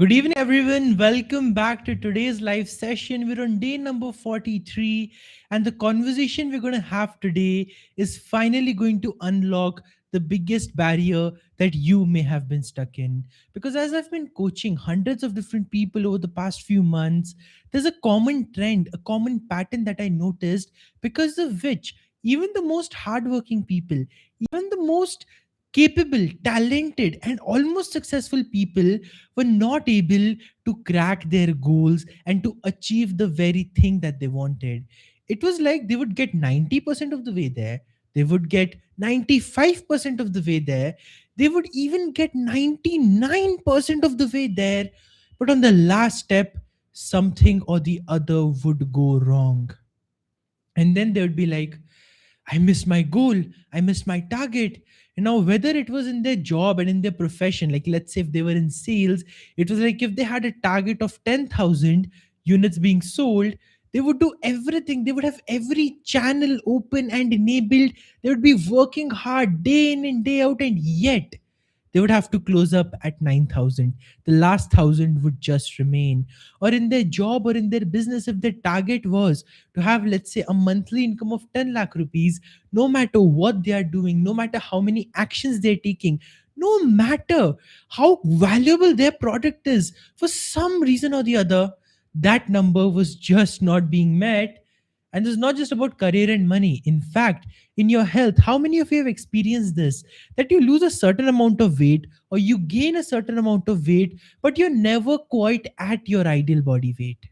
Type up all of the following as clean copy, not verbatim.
Good evening, everyone. Welcome back to today's live session. We're on day number 43, and the conversation we're going to have today is finally going to unlock the biggest barrier that you may have been stuck in. Because as I've been coaching hundreds of different people over the past few months, there's a common trend, a common pattern that I noticed, because of which even the most hardworking people, even the most capable, talented, and almost successful people were not able to crack their goals and to achieve the very thing that they wanted. It was like they would get 90% of the way there, they would get 95% of the way there, they would even get 99% of the way there, but on the last step, something or the other would go wrong. And then they would be like, I missed my goal, I missed my target. And now, whether it was in their job and in their profession, like let's say if they were in sales, it was like if they had a target of 10,000 units being sold, they would do everything. They would have every channel open and enabled. They would be working hard day in and day out, and yet they would have to close up at 9,000. The last 1,000 would just remain. Or in their job or in their business, if their target was to have, let's say, a monthly income of 10 lakh rupees, no matter what they are doing, no matter how many actions they're taking, no matter how valuable their product is, for some reason or the other, that number was just not being met. And it's not just about career and money. In fact, in your health, how many of you have experienced this? That you lose a certain amount of weight or you gain a certain amount of weight, but you're never quite at your ideal body weight.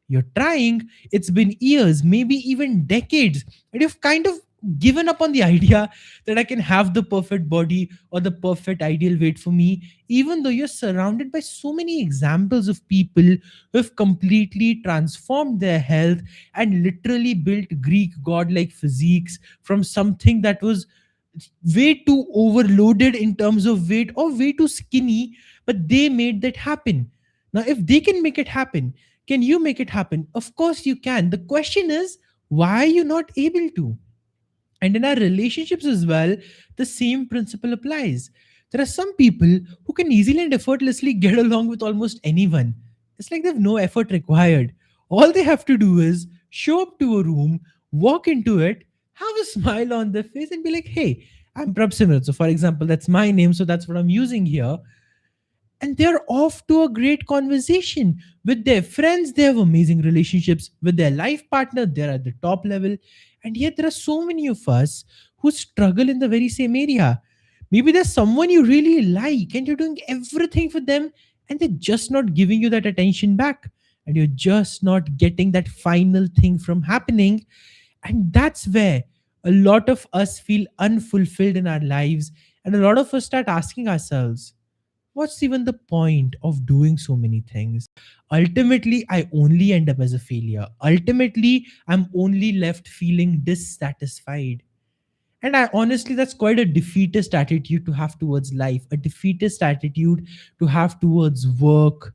You're trying, it's been years, maybe even decades, and you've kind of given up on the idea that I can have the perfect body or the perfect ideal weight for me, even though you're surrounded by so many examples of people who have completely transformed their health and literally built Greek godlike physiques from something that was way too overloaded in terms of weight or way too skinny, but they made that happen. Now, if they can make it happen, can you make it happen? Of course, you can. The question is, why are you not able to? And in our relationships as well, the same principle applies. There are some people who can easily and effortlessly get along with almost anyone. It's like they have no effort required. All they have to do is show up to a room, walk into it, have a smile on their face, and be like, hey, I'm Prabhsimrat. So, for example, that's my name, so that's what I'm using here, and they're off to a great conversation with their friends. They have amazing relationships with their life partner, they're at the top level. And yet there are so many of us who struggle in the very same area. Maybe there's someone you really like and you're doing everything for them, and they're just not giving you that attention back, and you're just not getting that final thing from happening. And that's where a lot of us feel unfulfilled in our lives, and a lot of us start asking ourselves, what's even the point of doing so many things? Ultimately, I only end up as a failure. Ultimately, I'm only left feeling dissatisfied. And I honestly, that's quite a defeatist attitude to have towards life, a defeatist attitude to have towards work.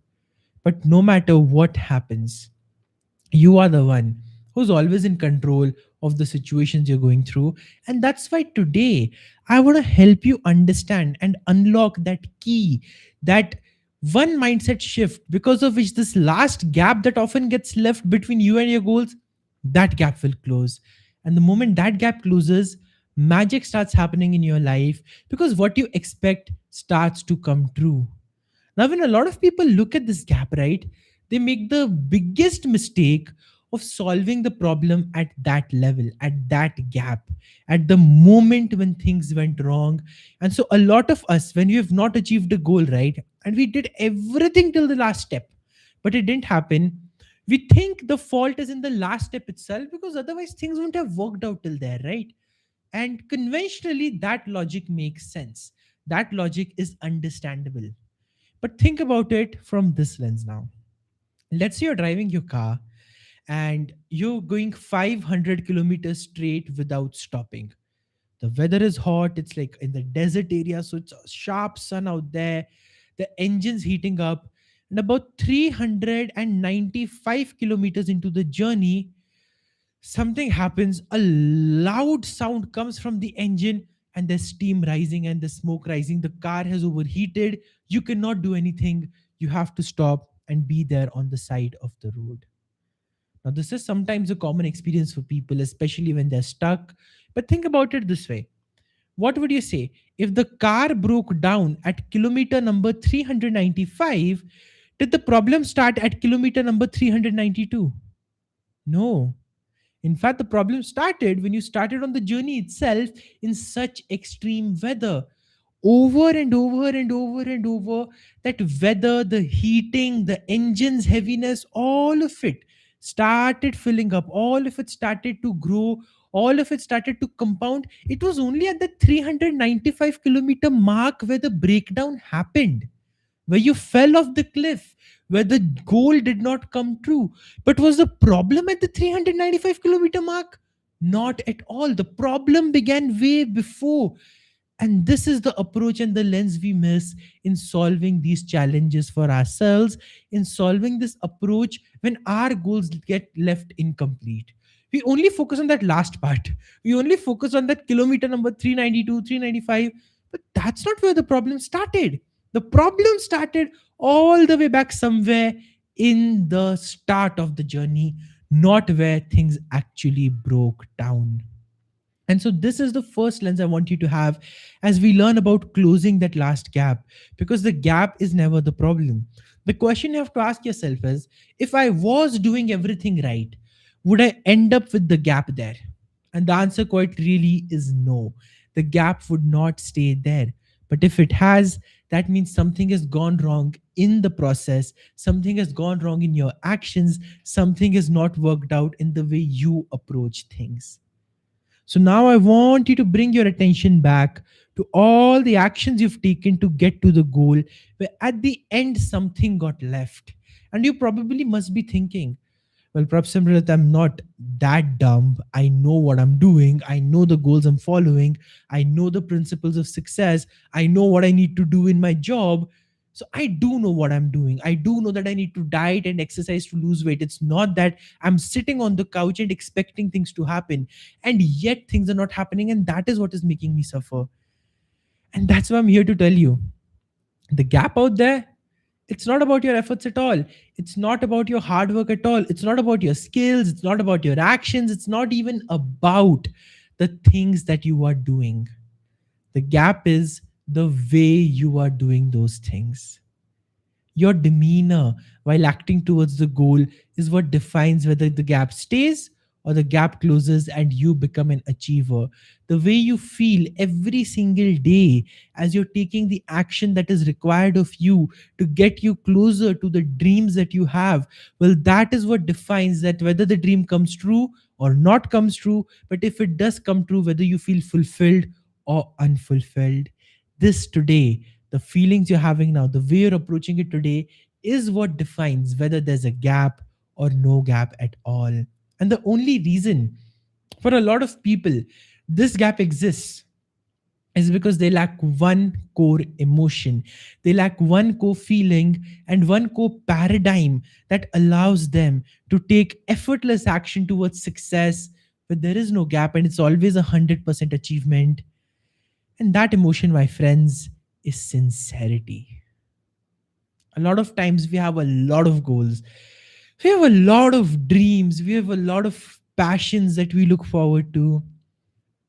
But no matter what happens, you are the one who's always in control of the situations you're going through. And that's why today I want to help you understand and unlock that key, that one mindset shift because of which this last gap that often gets left between you and your goals, that gap will close. And the moment that gap closes, magic starts happening in your life, because what you expect starts to come true. Now, when a lot of people look at this gap, right, they make the biggest mistake of solving the problem at that level, at that gap, at the moment when things went wrong. And so, a lot of us, when we have not achieved a goal, right, and we did everything till the last step, but it didn't happen, we think the fault is in the last step itself, because otherwise things wouldn't have worked out till there, right? And conventionally, that logic makes sense. That logic is understandable. But think about it from this lens now. Let's say you're driving your car and you're going 500 kilometers straight without stopping. The weather is hot, it's like in the desert area, so it's a sharp sun out there. The engine's heating up, and about 395 kilometers into the journey, something happens. A loud sound comes from the engine, and there's steam rising and the smoke rising. The car has overheated. You cannot do anything. you have to stop and be there on the side of the road. Now, this is sometimes a common experience for people, especially when they're stuck. But think about it this way: what would you say if the car broke down at kilometer number 395? Did the problem start at kilometer number 392? No. In fact, the problem started when you started on the journey itself in such extreme weather. Over and over and over and over, that weather, the heating, the engine's heaviness, all of it started filling up, all of it started to grow, all of it started to compound. It was only at the 395-kilometer mark where the breakdown happened, where you fell off the cliff, where the goal did not come true. But was the problem at the 395-kilometer mark? Not at all. The problem began way before. And this is the approach and the lens we miss in solving these challenges for ourselves, in solving this approach when our goals get left incomplete. We only focus on that last part. We only focus on that kilometer number 392, 395. But that's not where the problem started. The problem started all the way back somewhere in the start of the journey, not where things actually broke down. And so, this is the first lens I want you to have as we learn about closing that last gap, because the gap is never the problem. The question you have to ask yourself is, if I was doing everything right, would I end up with the gap there? And the answer, quite really, is no. The gap would not stay there. But if it has, that means something has gone wrong in the process, something has gone wrong in your actions, something has not worked out in the way you approach things. So now I want you to bring your attention back to all the actions you've taken to get to the goal, where at the end something got left. And you probably must be thinking, well, Prabhsimrat, I'm not that dumb. I know what I'm doing. I know the goals I'm following. I know the principles of success. I know what I need to do in my job. So I do know what I'm doing. I do know that I need to diet and exercise to lose weight. It's not that I'm sitting on the couch and expecting things to happen. And yet things are not happening. And that is what is making me suffer. And that's why I'm here to tell you, the gap out there, it's not about your efforts at all. It's not about your hard work at all. It's not about your skills. It's not about your actions. It's not even about the things that you are doing. The gap is the way you are doing those things. Your demeanor while acting towards the goal is what defines whether the gap stays or the gap closes and you become an achiever. The way you feel every single day as you're taking the action that is required of you to get you closer to the dreams that you have, well, that is what defines that whether the dream comes true or not comes true. But if it does come true, whether you feel fulfilled or unfulfilled. This today, the feelings you're having now, the way you're approaching it today, is what defines whether there's a gap or no gap at all. And the only reason for a lot of people this gap exists is because they lack one core emotion. They lack one core feeling and one core paradigm that allows them to take effortless action towards success, but there is no gap and it's always 100% achievement. And that emotion, my friends, is sincerity. A lot of times we have a lot of goals, we have a lot of dreams, we have a lot of passions that we look forward to,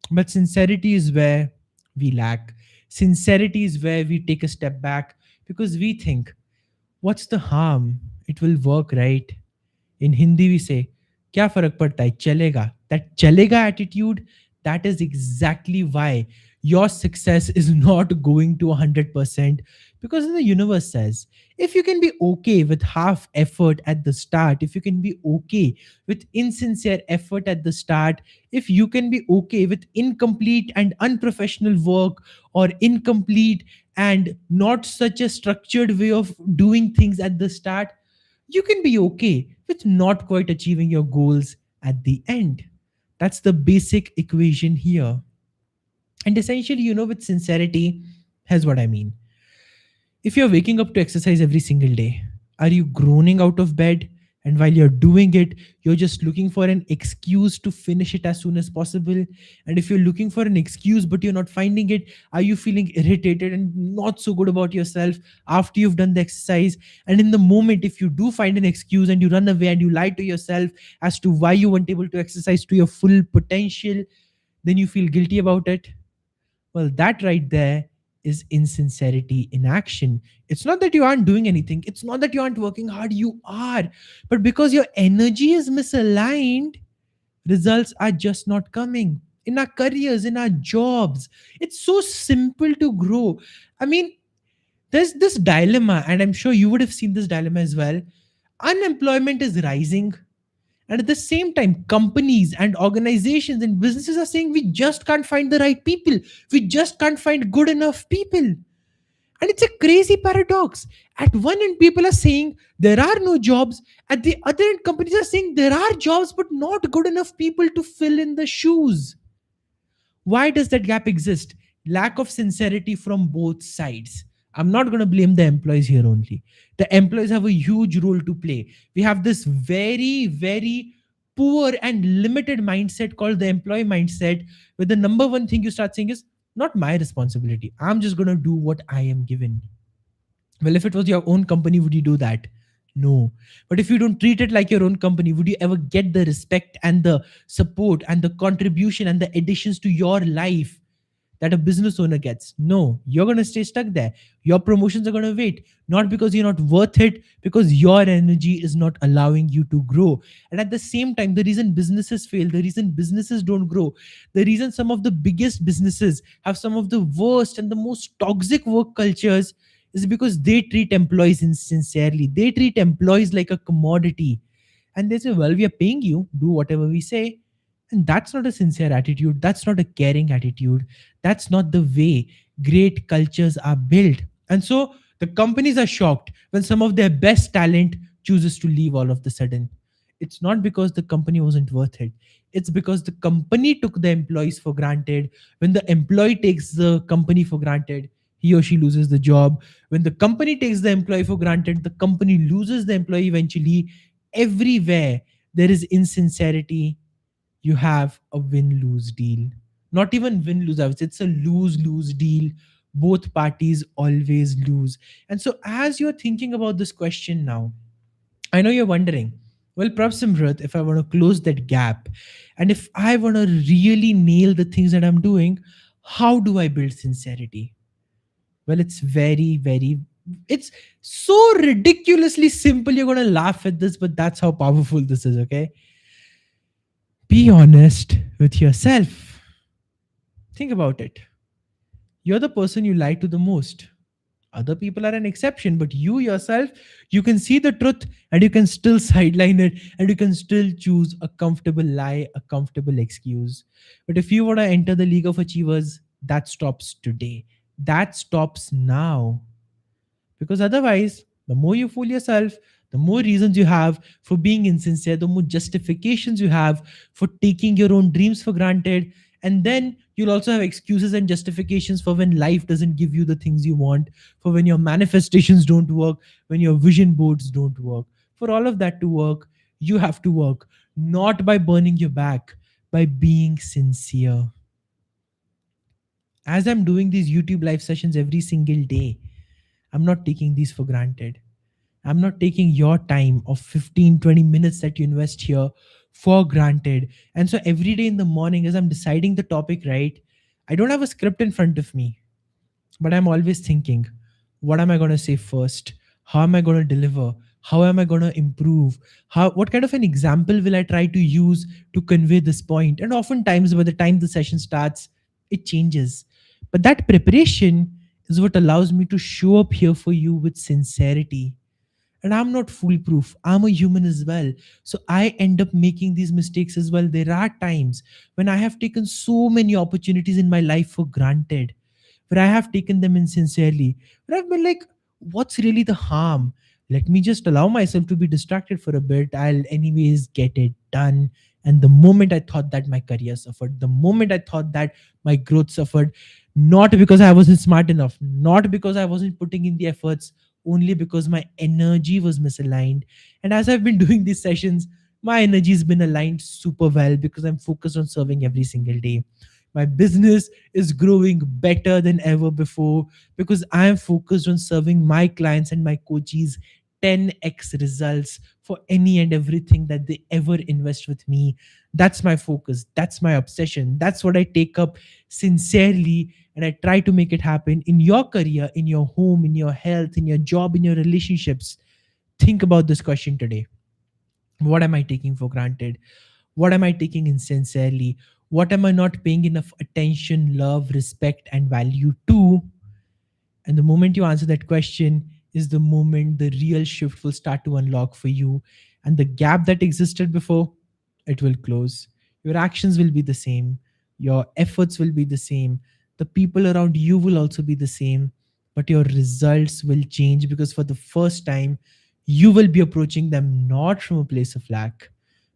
but sincerity is where we lack. Sincerity is where we take a step back because we think, what's the harm? It will work, right? In Hindi, we say, क्या फर्क पड़ता है चलेगा. That chalega attitude, that is exactly why your success is not going to 100%, because the universe says if you can be okay with half effort at the start, if you can be okay with insincere effort at the start, if you can be okay with incomplete and unprofessional work or incomplete and not such a structured way of doing things at the start, you can be okay with not quite achieving your goals at the end. That's the basic equation here. And essentially, with sincerity, here's what I mean. If you're waking up to exercise every single day, are you groaning out of bed And while you're doing it, you're just looking for an excuse to finish it as soon as possible. And if you're looking for an excuse but you're not finding it, are you feeling irritated and not so good about yourself after you've done the exercise? And in the moment, if you do find an excuse and you run away and you lie to yourself as to why you weren't able to exercise to your full potential, then you feel guilty about it. Well, that right there is insincerity in action. It's not that you aren't doing anything, it's not that you aren't working hard, you are. But because your energy is misaligned, results are just not coming. In our careers, in our jobs, it's so simple to grow. I mean, there's this dilemma, and I'm sure you would have seen this dilemma as well. Unemployment is rising, and at the same time, companies and organizations and businesses are saying we just can't find the right people. We just can't find good enough people. And it's a crazy paradox. At one end, people are saying there are no jobs. At the other end, companies are saying there are jobs, but not good enough people to fill in the shoes. Why does that gap exist? Lack of sincerity from both sides. I'm not going to blame the employees here only. The employees have a huge role to play. We have this very, very poor and limited mindset called the employee mindset, where the number one thing you start saying is, not my responsibility. I'm just going to do what I am given. Well, if it was your own company, would you do that? No. But if you don't treat it like your own company, would you ever get the respect and the support and the contribution and the additions to your life that a business owner gets? No, you're going to stay stuck there. Your promotions are going to wait, not because you're not worth it, because your energy is not allowing you to grow. And at the same time, the reason businesses fail, the reason businesses don't grow, the reason some of the biggest businesses have some of the worst and the most toxic work cultures is because they treat employees insincerely. They treat employees like a commodity. And they say, well, we are paying you, do whatever we say. And that's not a sincere attitude. That's not a caring attitude. That's not the way great cultures are built. And so the companies are shocked when some of their best talent chooses to leave all of the sudden. It's not because the company wasn't worth it. It's because the company took the employees for granted. When the employee takes the company for granted, he or she loses the job. When the company takes the employee for granted, the company loses the employee eventually. Everywhere there is insincerity, you have a win lose deal. Not even win lose, it's a lose lose deal. Both parties always lose. And so, as you're thinking about this question now, I know you're wondering, well, Prabhsimrat, if I want to close that gap and if I want to really nail the things that I'm doing, how do I build sincerity? Well, it's very, very, it's so ridiculously simple. You're going to laugh at this, but that's how powerful this is, okay? Be honest with yourself. Think about it. You're the person you lie to the most. Other people are an exception, but you yourself, you can see the truth and you can still sideline it and you can still choose a comfortable lie, a comfortable excuse. But if you want to enter the League of Achievers, that stops today. That stops now. Because otherwise, the more you fool yourself, the more reasons you have for being insincere, the more justifications you have for taking your own dreams for granted. And then you'll also have excuses and justifications for when life doesn't give you the things you want, for when your manifestations don't work, when your vision boards don't work. For all of that to work, you have to work not by burning your back, by being sincere. As I'm doing these YouTube live sessions every single day, I'm not taking these for granted. I'm not taking your time of 15, 20 minutes that you invest here for granted. And so every day in the morning, as I'm deciding the topic, right, I don't have a script in front of me, but I'm always thinking, what am I going to say first? How am I going to deliver? How am I going to improve? What kind of an example will I try to use to convey this point? And oftentimes, by the time the session starts, it changes. But that preparation is what allows me to show up here for you with sincerity. And I'm not foolproof. I'm a human as well. So I end up making these mistakes as well. There are times when I have taken so many opportunities in my life for granted, where I have taken them insincerely, where I've been like, what's really the harm? Let me just allow myself to be distracted for a bit. I'll, anyways, get it done. And the moment I thought that, my career suffered, the moment I thought that, my growth suffered, not because I wasn't smart enough, not because I wasn't putting in the efforts. only because my energy was misaligned. And as I've been doing these sessions, my energy has been aligned super well because I'm focused on serving every single day. My business is growing better than ever before because I am focused on serving my clients and my coaches 10x results for any and everything that they ever invest with me. That's my focus. That's my obsession. That's what I take up sincerely, and I try to make it happen in your career, in your home, in your health, in your job, in your relationships. Think about this question today. What am I taking for granted? What am I taking insincerely? What am I not paying enough attention, love, respect, and value to? And the moment you answer that question is the moment the real shift will start to unlock for you. And the gap that existed before, it will close. Your actions will be the same. Your efforts will be the same. The people around you will also be the same. But your results will change because for the first time, you will be approaching them not from a place of lack,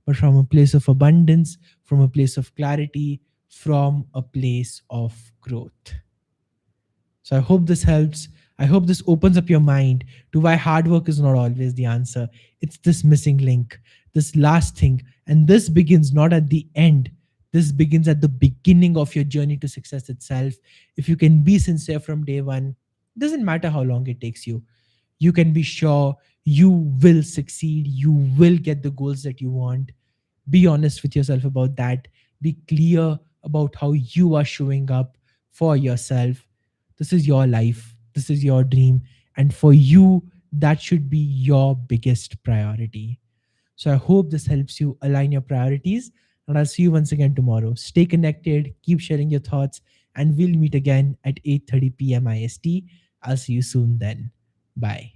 but from a place of abundance, from a place of clarity, from a place of growth. So I hope this helps. I hope this opens up your mind to why hard work is not always the answer. It's this missing link, this last thing. And this begins not at the end. This begins at the beginning of your journey to success itself. If you can be sincere from day one, it doesn't matter how long it takes you. You can be sure you will succeed. You will get the goals that you want. Be honest with yourself about that. Be clear about how you are showing up for yourself. This is your life, this is your dream, and for you, that should be your biggest priority. So I hope this helps you align your priorities, and I'll see you once again tomorrow. Stay connected, keep sharing your thoughts, and we'll meet again at 8:30 p.m. IST. I'll see you soon then. Bye.